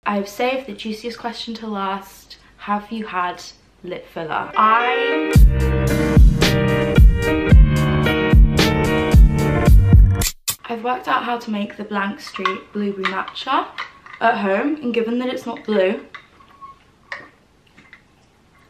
I've saved the juiciest question to last. Have you had lip filler? I've worked out how to make the Blank Street blueberry matcha at home, and given that it's not blue,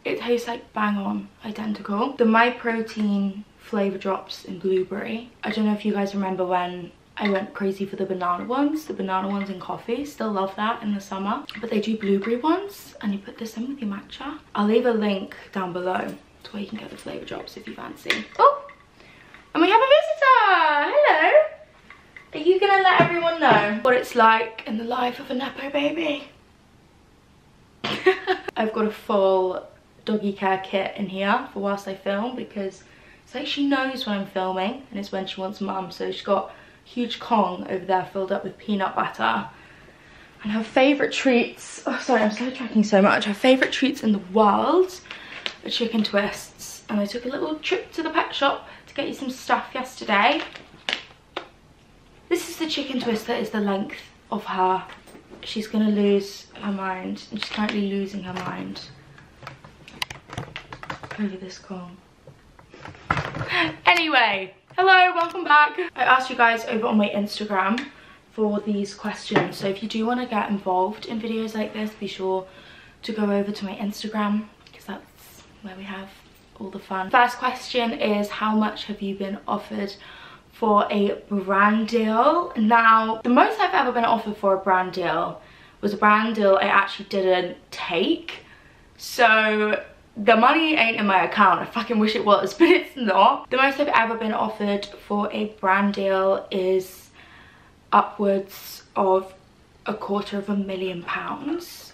it tastes like bang on identical. The My Protein flavour drops in blueberry. I don't know if you guys remember when I went crazy for the banana ones in coffee. Still love that in the summer. But they do blueberry ones, and you put this in with your matcha. I'll leave a link down below to where you can get the flavour drops if you fancy. Oh, and we have a visitor. Hello. Are you gonna let everyone know what it's like in the life of a Nepo baby? I've got a full doggy care kit in here for whilst I film, because it's like she knows when I'm filming and it's when she wants mum. So she's got a huge Kong over there filled up with peanut butter, and her favourite treats, oh sorry, I'm sidetracking so much, her favourite treats in the world are chicken twists. And I took a little trip to the pet shop to get you some stuff yesterday. This is the chicken twist that is the length of her. She's gonna lose her mind, and she's currently losing her mind over this Kong. Anyway, hello, welcome back. I asked you guys over on my Instagram for these questions, so if you do want to get involved in videos like this, be sure to go over to my Instagram, because that's where we have all the fun. First question is, how much have you been offered for a brand deal? Now, the most I've ever been offered for a brand deal was a brand deal I actually didn't take. So the money ain't in my account. I fucking wish it was, but it's not. The most I've ever been offered for a brand deal is upwards of £250,000.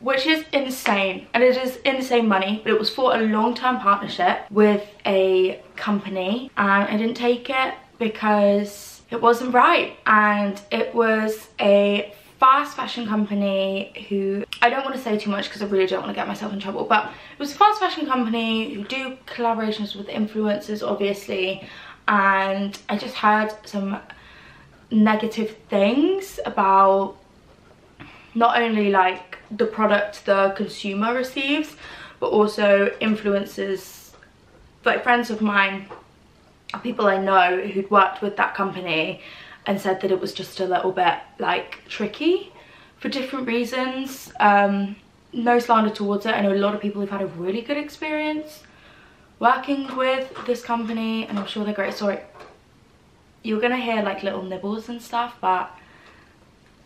Which is insane, and it is insane money, but it was for a long-term partnership with a company, and I didn't take it because it wasn't right. And it was a fast fashion company who, I don't want to say too much because I really don't want to get myself in trouble, but it was a fast fashion company who do collaborations with influencers, obviously, and I just heard some negative things about not only like the product the consumer receives, but also influencers, like friends of mine, people I know who'd worked with that company, and said that it was just a little bit like tricky for different reasons. No slander towards it. I know a lot of people who've had a really good experience working with this company, and I'm sure they're great. Sorry, you're gonna hear like little nibbles and stuff, but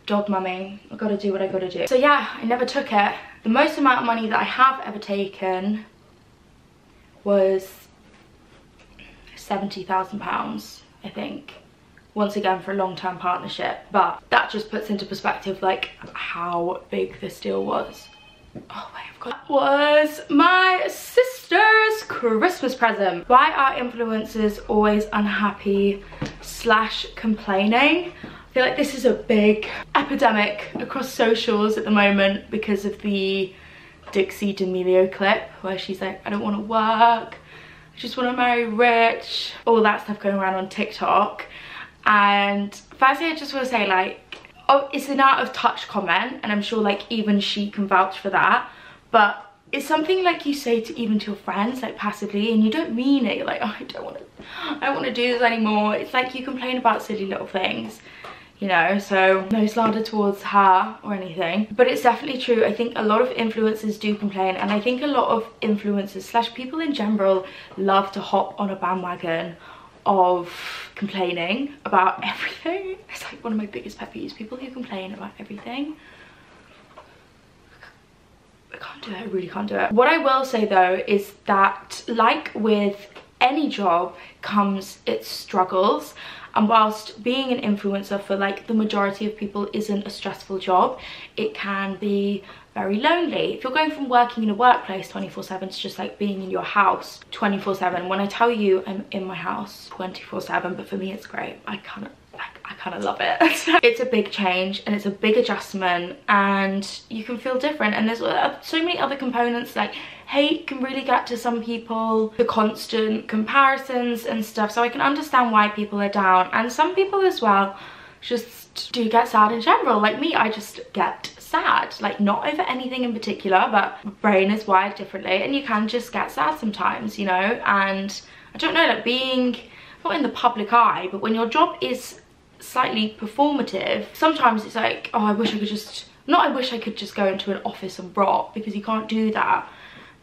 dog mummy, I gotta do what I gotta do. So yeah, I never took it. The most amount of money that I have ever taken was £70,000, I think. Once again, for a long-term partnership. But that just puts into perspective like how big this deal was. Oh wait, I've got... That was my sister's Christmas present. Why are influencers always unhappy / complaining? I feel like this is a big epidemic across socials at the moment because of the Dixie D'Amelio clip where she's like, I don't want to work, I just want to marry rich, all that stuff going around on TikTok. And firstly, I just want to say, like, oh, it's an out of touch comment, and I'm sure like even she can vouch for that, but it's something like you say to even to your friends, like passively, and you don't mean it. You're like, oh, I don't want to do this anymore. It's like you complain about silly little things, you know, so no slander towards her or anything, but it's definitely true. I think a lot of influencers do complain, and I think a lot of influencers / people in general love to hop on a bandwagon of complaining about everything. It's like one of my biggest pet peeves, people who complain about everything. I can't do it, I really can't do it. What I will say though is that, like with any job, comes its struggles. And whilst being an influencer for like the majority of people isn't a stressful job, it can be very lonely. If you're going from working in a workplace 24/7 to just like being in your house 24/7, when I tell you I'm in my house 24/7, but for me it's great. I kind of love it. It's a big change and it's a big adjustment, and you can feel different, and there's so many other components like hate can really get to some people, the constant comparisons and stuff, so I can understand why people are down. And some people as well just do get sad in general. Like me, I just get sad, like not over anything in particular, but my brain is wired differently, and you can just get sad sometimes, you know. And I don't know, like being not in the public eye, but when your job is slightly performative, sometimes it's like, oh, I wish I could just, not I wish I could just go into an office and rot, because you can't do that.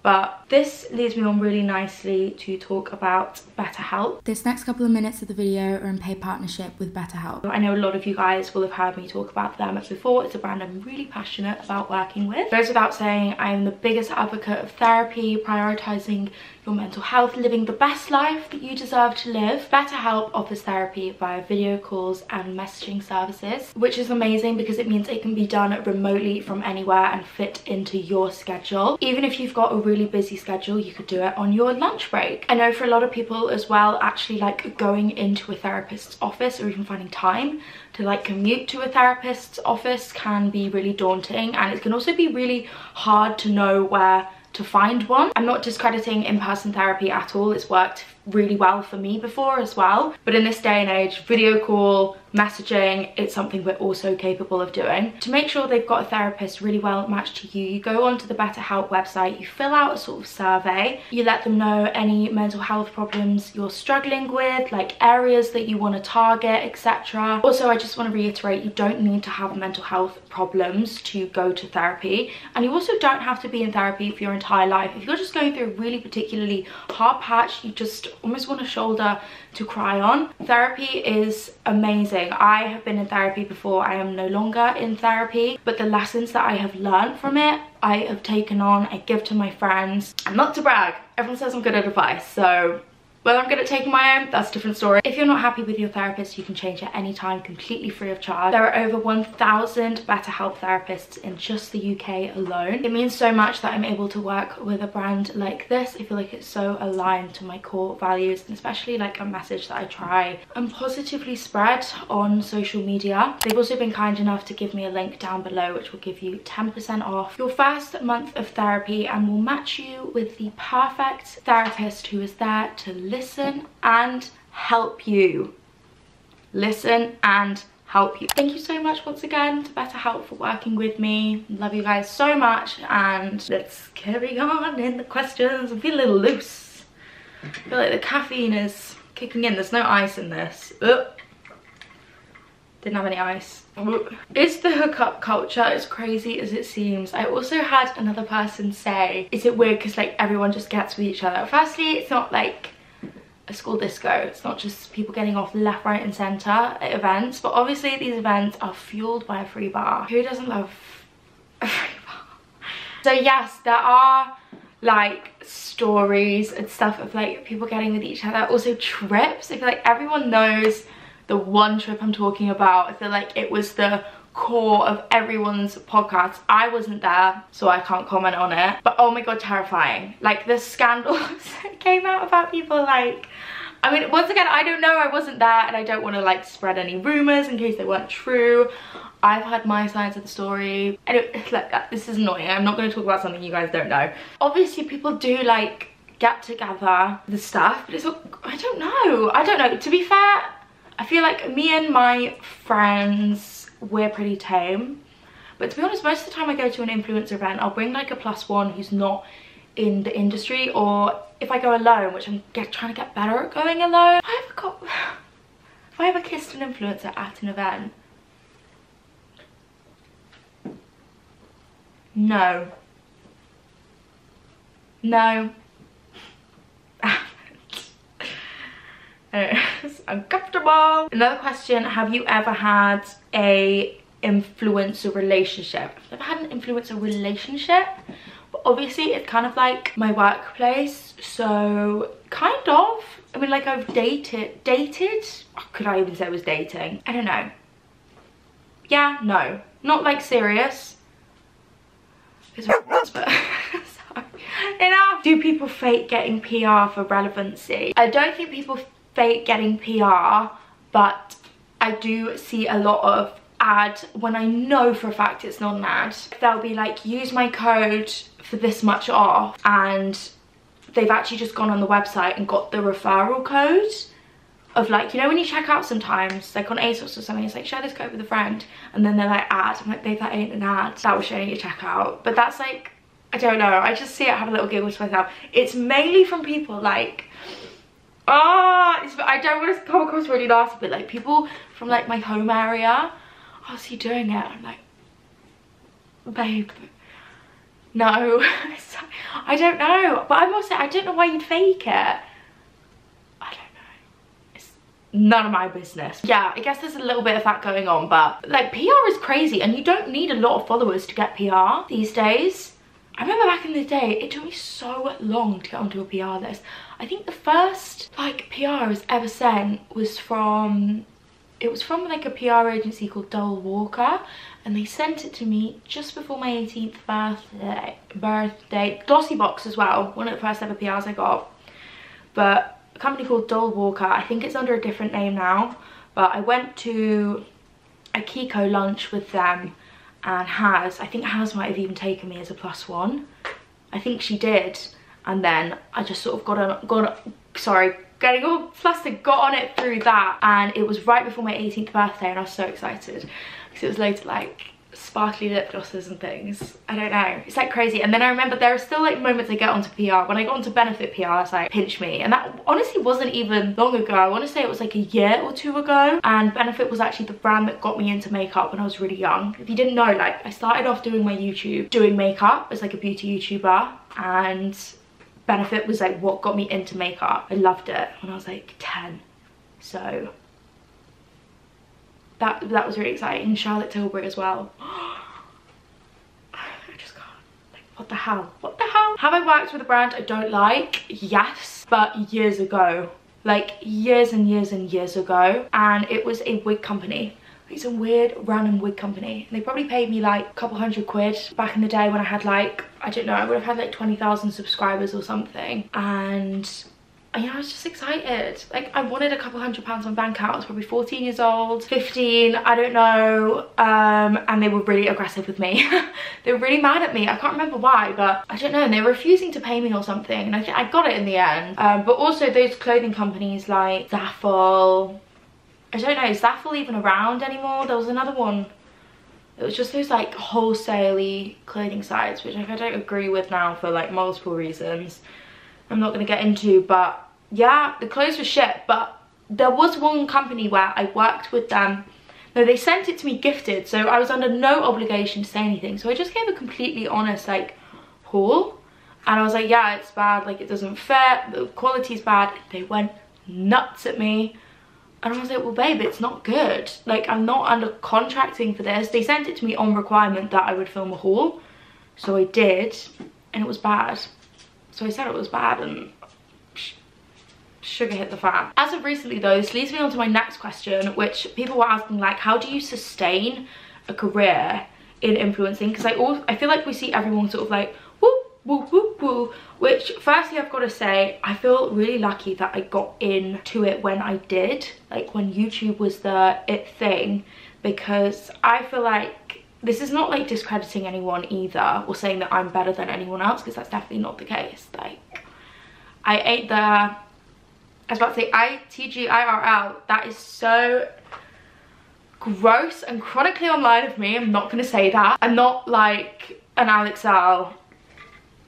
But this leads me on really nicely to talk about BetterHelp. This next couple of minutes of the video are in paid partnership with BetterHelp. I know a lot of you guys will have heard me talk about them before. It's a brand I'm really passionate about working with. It goes without saying, I am the biggest advocate of therapy, prioritising your mental health, living the best life that you deserve to live. BetterHelp offers therapy via video calls and messaging services, which is amazing because it means it can be done remotely from anywhere and fit into your schedule. Even if you've got a really busy schedule, you could do it on your lunch break. I know for a lot of people as well, actually like going into a therapist's office or even finding time to like commute to a therapist's office can be really daunting, and it can also be really hard to know where to find one. I'm not discrediting in-person therapy at all. It's worked really well for me before as well, but in this day and age, video call, messaging, it's something we're also capable of doing. To make sure they've got a therapist really well matched to you, you go onto the BetterHelp website, you fill out a sort of survey, you let them know any mental health problems you're struggling with, like areas that you want to target, etc. Also, I just want to reiterate, you don't need to have mental health problems to go to therapy, and you also don't have to be in therapy for your entire life. If you're just going through a really particularly hard patch, you just almost want a shoulder to cry on, therapy is amazing. I have been in therapy before. I am no longer in therapy, but the lessons that I have learned from it, I have taken on, I give to my friends. And not to brag, everyone says I'm good at advice, so whether I'm good at taking my own, that's a different story. If you're not happy with your therapist, you can change at any time, completely free of charge. There are over 1,000 BetterHelp therapists in just the UK alone. It means so much that I'm able to work with a brand like this. I feel like it's so aligned to my core values, and especially like a message that I try and positively spread on social media. They've also been kind enough to give me a link down below, which will give you 10% off your first month of therapy and will match you with the perfect therapist who is there to listen and help you. Listen and help you. Thank you so much once again to BetterHelp for working with me. Love you guys so much, and let's carry on in the questions. I feel a little loose. I feel like the caffeine is kicking in. There's no ice in this. Didn't have any ice. Is the hookup culture as crazy as it seems? I also had another person say, is it weird because like everyone just gets with each other? Firstly, it's not like a school disco. It's not just people getting off left, right and centre at events, but obviously these events are fueled by a free bar. Who doesn't love a free bar? So yes, there are like stories and stuff of like people getting with each other. Also trips. I feel like everyone knows the one trip I'm talking about. I feel like it was the core of everyone's podcast. I wasn't there, so I can't comment on it, but oh my god, terrifying. Like the scandals that came out about people, like, I mean, once again, I don't know, I wasn't there, and I don't want to like spread any rumors in case they weren't true. I've had my sides of the story. Anyway, like, this is annoying. I'm not going to talk about something you guys don't know. Obviously people do like get together, the stuff, but it's all, I don't know, to be fair, I feel like me and my friends, we're pretty tame. But to be honest, most of the time I go to an influencer event, I'll bring like a +1 who's not in the industry, or if I go alone, which I'm trying to get better at going alone. Have I ever kissed an influencer at an event? No. No. It's uncomfortable. Another question, have you ever had a influencer relationship? I've never had an influencer relationship, but obviously it's kind of like my workplace, so kind of. I mean, like, I've dated, could I even say it was dating? I don't know. Yeah, no, not like serious. But sorry. Enough. Do people fake getting PR for relevancy? I don't think people fake getting PR, but I do see a lot of ad when I know for a fact it's not an ad. They'll be like, use my code for this much off, and they've actually just gone on the website and got the referral code of like, you know when you check out sometimes, like on ASOS or something, it's like, share this code with a friend, and then they're like, ad. I'm like, babe, that ain't an ad. That was showing you checkout. But that's like, I don't know, I just see it, have a little giggle to myself. It's mainly from people like, I don't want to come across really nasty, but like people from like my home area. Oh, is he doing it? I'm like, babe, no. I don't know, but I'm also, I don't know why you'd fake it. I don't know, it's none of my business. Yeah, I guess there's a little bit of that going on, but like PR is crazy, and you don't need a lot of followers to get PR these days. I remember back in the day, it took me so long to get onto a PR list. I think the first like PR I was ever sent was from, it was from like a PR agency called Dole Walker, and they sent it to me just before my 18th birthday. Glossy box as well, one of the first ever PRs I got. But a company called Dole Walker, I think it's under a different name now, but I went to a Kiko lunch with them, and I think Haz might have even taken me as a +1. I think she did, and then I just sort of getting all flustered, got on it through that, and it was right before my 18th birthday, and I was so excited because it was loads of like sparkly lip glosses and things. I don't know, it's like crazy. And then I remember there are still like moments I get onto PR. When I got onto Benefit PR, it's like, pinch me, and that honestly wasn't even long ago. I want to say it was like a year or two ago, and Benefit was actually the brand that got me into makeup when I was really young. If you didn't know, like I started off doing my YouTube doing makeup as like a beauty YouTuber, and Benefit was like what got me into makeup. I loved it when I was like 10, so that was really exciting. Charlotte Tilbury as well. I just can't, like, what the hell, have I worked with a brand I don't like? Yes, but years ago, like years and years and years ago, and it was a wig company. It's a weird random wig company. They probably paid me like a couple £100 back in the day when I had like, I don't know, I would have had like 20,000 subscribers or something. And yeah, I was just excited. Like I wanted a couple £100 on bank account. I was probably 14 years old, 15, I don't know. And they were really aggressive with me. They were really mad at me. I can't remember why, but I don't know. And they were refusing to pay me or something. And I got it in the end. But also those clothing companies like Zaful, I don't know, is Zaful even around anymore? There was another one. It was just those like wholesale-y clothing sites, which like I don't agree with now for like multiple reasons I'm not going to get into. But yeah, the clothes were shit. But there was one company where I worked with them. No, they sent it to me gifted, so I was under no obligation to say anything. So I just gave a completely honest like haul, and I was like, yeah, it's bad, like it doesn't fit, the quality's bad. They went nuts at me. And I was like, well babe, it's not good. Like I'm not under contracting for this. They sent it to me on requirement that I would film a haul. So I did, and it was bad. So I said it was bad, and sugar hit the fan. As of recently though, this leads me on to my next question, which people were asking, like, how do you sustain a career in influencing? Because I feel like we see everyone sort of like, whoop, whoop, whoop, whoop. Which, firstly, I've got to say, I feel really lucky that I got into it when I did. Like, when YouTube was the it thing. Because I feel like, this is not, like, discrediting anyone either. Or saying that I'm better than anyone else. Because that's definitely not the case. Like, I ate the... I was about to say ITGIRL. That is so gross and chronically online of me. I'm not going to say that. I'm not, like, an Alex L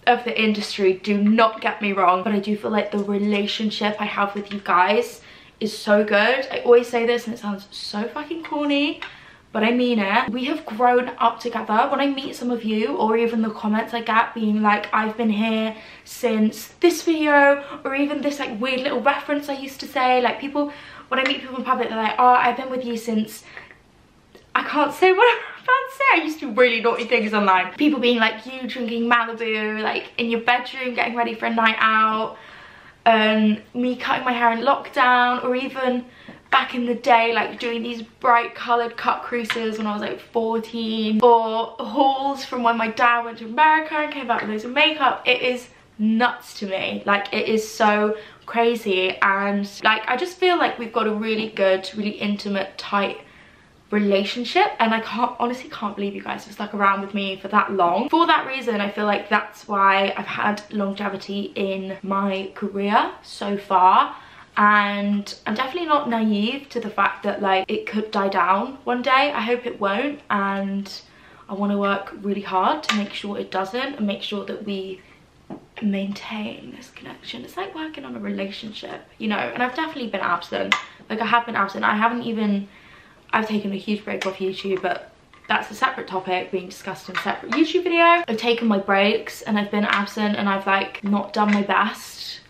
of the industry, do not get me wrong, but I do feel like the relationship I have with you guys is so good. I always say this and it sounds so fucking corny, but I mean it. We have grown up together. When I meet some of you, or even the comments I get being like, I've been here since this video, or even this like weird little reference I used to say, like people, when I meet people in public, they're like, oh, I've been with you since, I can't say what I'm about to say. I used to do really naughty things online. People being like, you drinking Malibu, like in your bedroom, getting ready for a night out, and me cutting my hair in lockdown, or even back in the day, like doing these bright coloured cut creases when I was like 14, or hauls from when my dad went to America and came back with loads of makeup. It is nuts to me. Like, it is so crazy, and like I just feel like we've got a really good, really intimate, tight relationship, and I honestly can't believe you guys have stuck around with me for that long. For that reason, I feel like that's why I've had longevity in my career so far, and I'm definitely not naive to the fact that like it could die down one day. I hope it won't, and I want to work really hard to make sure it doesn't, and make sure that we maintain this connection. It's like working on a relationship, you know. And I've definitely been absent. Like I have been absent. I've taken a huge break off YouTube, but that's a separate topic being discussed in a separate YouTube video. I've taken my breaks and I've been absent, and I've like not done my best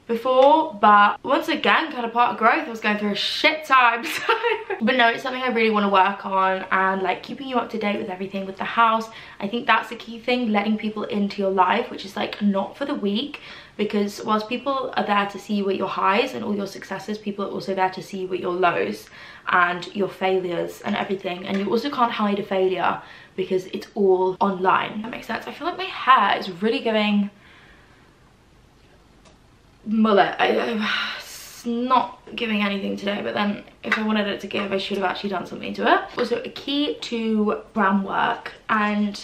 before, but once again, kind of part of growth. I was going through a shit time, so but no, it's something I really want to work on, and like keeping you up to date with everything with the house. I think that's the key thing, letting people into your life, which is like not for the weak, because whilst people are there to see what your highs and all your successes, people are also there to see what your lows and your failures and everything. And you also can't hide a failure because it's all online. That makes sense. I feel like my hair is really giving mullet. It's not giving anything today, but then if I wanted it to give, I should have actually done something to it. Also, a key to brand work and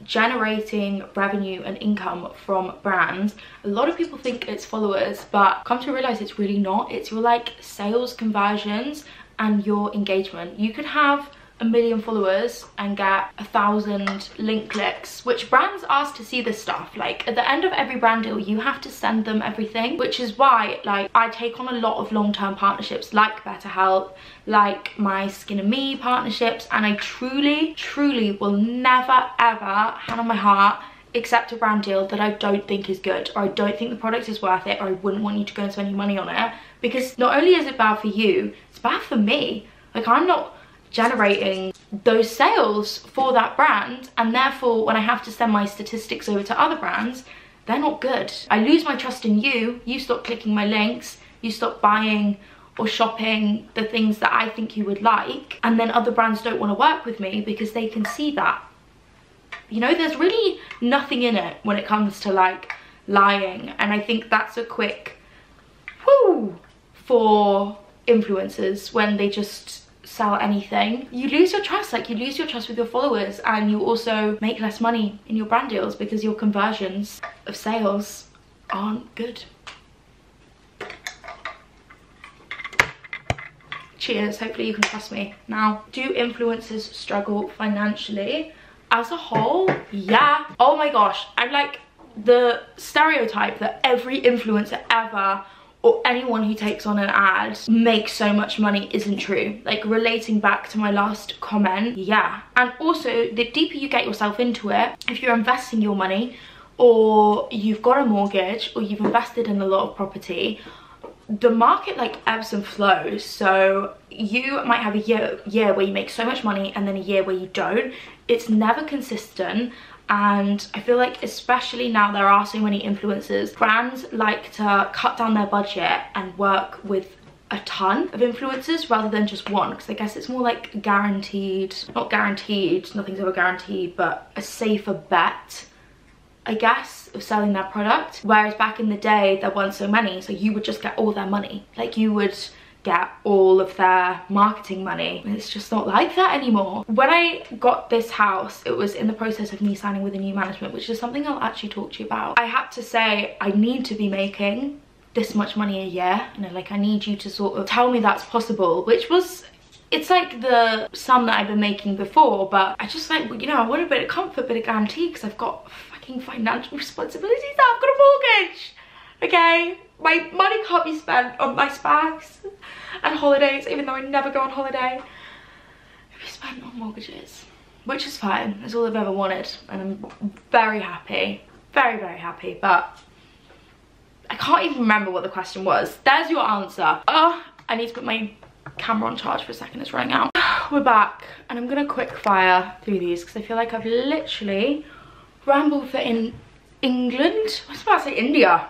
generating revenue and income from brands, a lot of people think it's followers, but come to realize it's really not. It's your like sales conversions and your engagement. You could have 1 million followers and get 1,000 link clicks, which brands ask to see this stuff. Like at the end of every brand deal, you have to send them everything, which is why like I take on a lot of long-term partnerships like BetterHelp, like my Skin and Me partnerships, and I truly will never ever, hand on my heart, accept a brand deal that I don't think is good, or I don't think the product is worth it, or I wouldn't want you to go and spend any money on it, because not only is it bad for you, it's bad for me. Like I'm not generating those sales for that brand, and therefore when I have to send my statistics over to other brands, they're not good. I lose my trust in you, you stop clicking my links, you stop buying or shopping the things that I think you would like, and then other brands don't want to work with me because they can see that. You know, there's really nothing in it when it comes to like lying, and I think that's a quick whoo for influencers when they just sell anything. You lose your trust, like you lose your trust with your followers, and you also make less money in your brand deals because your conversions of sales aren't good. Cheers, hopefully you can trust me. Now, do influencers struggle financially? As a whole, yeah. Oh my gosh, I'm like the stereotype that every influencer ever, or anyone who takes on an ad, makes so much money isn't true. Like relating back to my last comment, yeah. And also, the deeper you get yourself into it, if you're investing your money, or you've got a mortgage, or you've invested in a lot of property, the market like ebbs and flows. So you might have a year where you make so much money, and then a year where you don't. It's never consistent. And I feel like especially now there are so many influencers, brands like to cut down their budget and work with a ton of influencers rather than just one, because I guess it's more like guaranteed, not guaranteed, nothing's ever guaranteed, but a safer bet, I guess, of selling their product. Whereas back in the day there weren't so many, so you would just get all their money. Like you would get all of their marketing money. It's just not like that anymore. When I got this house, it was in the process of me signing with a new management, which is something I'll actually talk to you about. I had to say, I need to be making this much money a year, and like I need you to sort of tell me that's possible, which was, it's like the sum that I've been making before, but I just like, you know, I want a bit of comfort, bit of guarantee, because I've got fucking financial responsibilities now. I've got a mortgage, okay? My money can't be spent on my spags and holidays, even though I never go on holiday. It'll be spent on mortgages, which is fine. That's all I've ever wanted, and I'm very happy, very happy. But I can't even remember what the question was. There's your answer. Oh, I need to put my camera on charge for a second. It's running out. We're back, and I'm gonna quick fire through these because I feel like I've literally rambled for England. I was about to say India.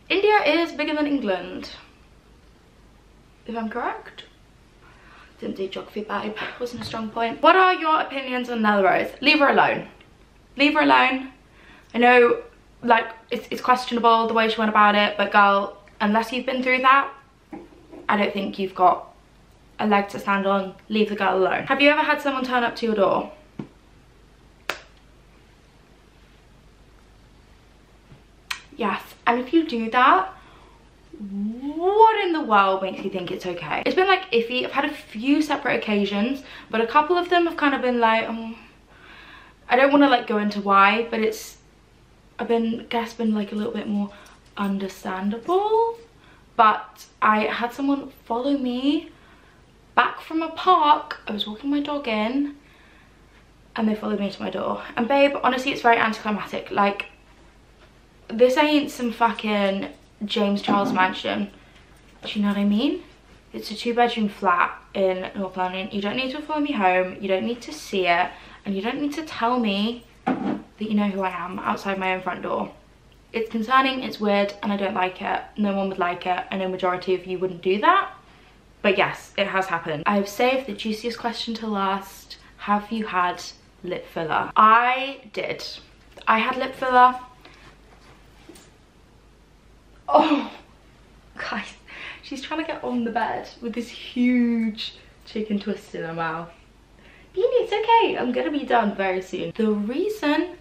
India is bigger than England, if I'm correct. Didn't do geography, babe. Wasn't a strong point. What are your opinions on Nella Rose? Leave her alone. Leave her alone. I know, like, it's questionable the way she went about it, but girl, unless you've been through that, I don't think you've got a leg to stand on, leave the girl alone. Have you ever had someone turn up to your door? Yes, and if you do that, what in the world makes you think it's okay? It's been like iffy. I've had a few separate occasions, but a couple of them have kind of been like, I don't want to like go into why, but guess been like a little bit more understandable. But I had someone follow me back from a park. I was walking my dog in and they followed me to my door. And babe, honestly, it's very anticlimactic. Like, this ain't some fucking James Charles mansion. Do you know what I mean? It's a 2-bedroom flat in North London. You don't need to follow me home. You don't need to see it. And you don't need to tell me that you know who I am outside my own front door. It's concerning, it's weird, and I don't like it. No one would like it. I know majority of you wouldn't do that. But yes, it has happened. I've saved the juiciest question to last. Have you had lip filler? I did. I had lip filler. Oh, guys, she's trying to get on the bed with this huge chicken twist in her mouth. Beanie, it's okay. I'm gonna be done very soon. The reason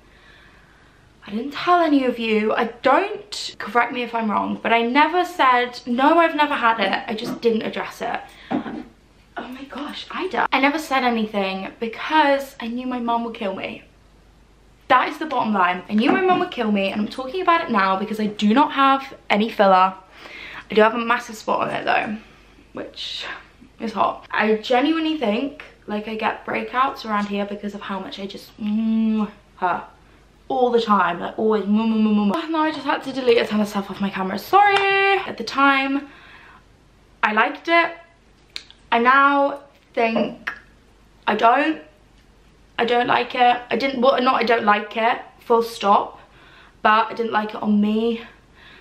I didn't tell any of you, I don't, correct me if I'm wrong, but I never said, no, I've never had it. I just didn't address it. Oh my gosh, Ida. I never said anything because I knew my mum would kill me. That is the bottom line. I knew my mum would kill me, and I'm talking about it now because I do not have any filler. I do have a massive spot on it though, which is hot. I genuinely think like I get breakouts around here because of how much I just her all the time, like always. Now I just had to delete a ton of stuff off my camera. Sorry. At the time, I liked it. I now think I don't like it. I don't like it, full stop, but I didn't like it on me.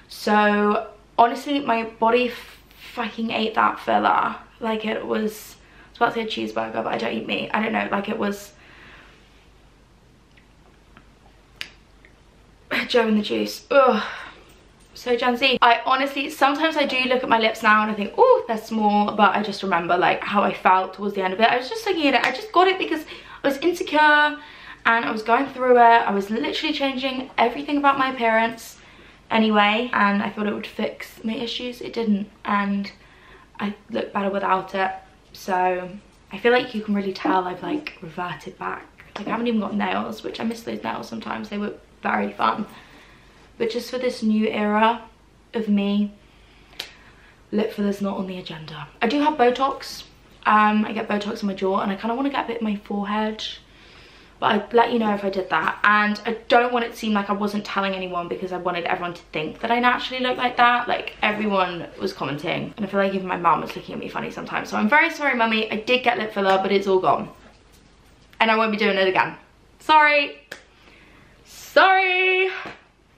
So honestly, my body fucking ate that filler. Like it was, I was about to say a cheeseburger, but I don't eat meat. I don't know, like it was Joe and the juice. Ugh. So Gen Z. I honestly, sometimes I do look at my lips now and I think, oh, they're small, but I just remember like how I felt towards the end of it. I was just looking at it. I just got it because I was insecure and I was going through it. I was literally changing everything about my appearance anyway, and I thought it would fix my issues. It didn't, and I look better without it. So I feel like you can really tell I've like reverted back. Like I haven't even got nails, which I miss those nails sometimes. They were very fun. But just for this new era of me, lip filler's not on the agenda. I do have Botox. I get Botox in my jaw and I kind of want to get a bit in my forehead. But I'd let you know if I did that. And I don't want it to seem like I wasn't telling anyone because I wanted everyone to think that I naturally look like that. Like everyone was commenting. And I feel like even my mum was looking at me funny sometimes. So I'm very sorry, mummy. I did get lip filler, but it's all gone. And I won't be doing it again. Sorry. Sorry.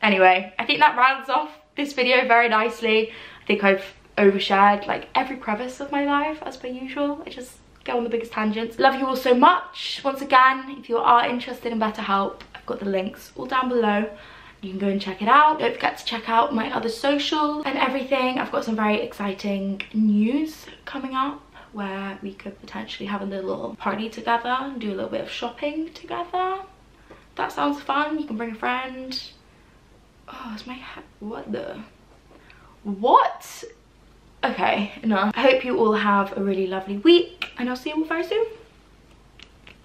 Anyway, I think that rounds off this video very nicely. I think I've overshared like every crevice of my life as per usual. I just go on the biggest tangents. Love you all so much. Once again, if you are interested in BetterHelp, I've got the links all down below. You can go and check it out. Don't forget to check out my other socials and everything. I've got some very exciting news coming up where we could potentially have a little party together and do a little bit of shopping together. That sounds fun. You can bring a friend. Oh, it's my head. What the? What? Okay, enough. I hope you all have a really lovely week and I'll see you all very soon.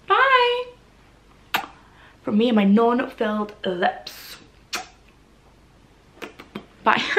Bye! From me and my non-filled lips. Bye.